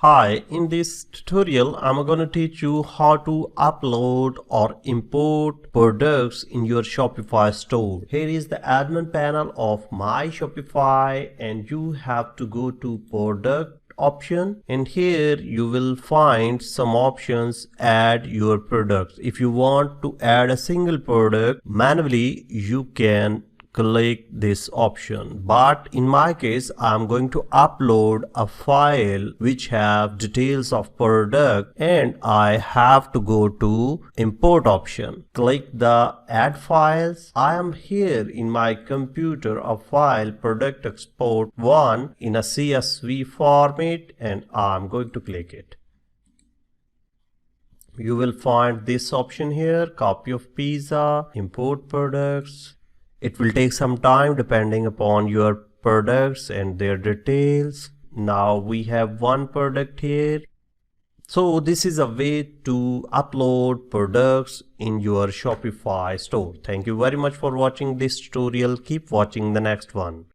Hi, in this tutorial, I'm going to teach you how to upload or import products in your Shopify store. Here is the admin panel of my Shopify, and you have to go to product option, and here you will find some options. Add your products. If you want to add a single product manually, you can click this option, but in my case I'm going to upload a file which have details of product, and I have to go to import option. Click the add files. I am here in my computer a file product export 1 in a CSV format, and I'm going to click it. You will find this option here, copy of pizza, import products. It will take some time depending upon your products and their details. Now we have one product here. So this is a way to upload products in your Shopify store. Thank you very much for watching this tutorial. Keep watching the next one.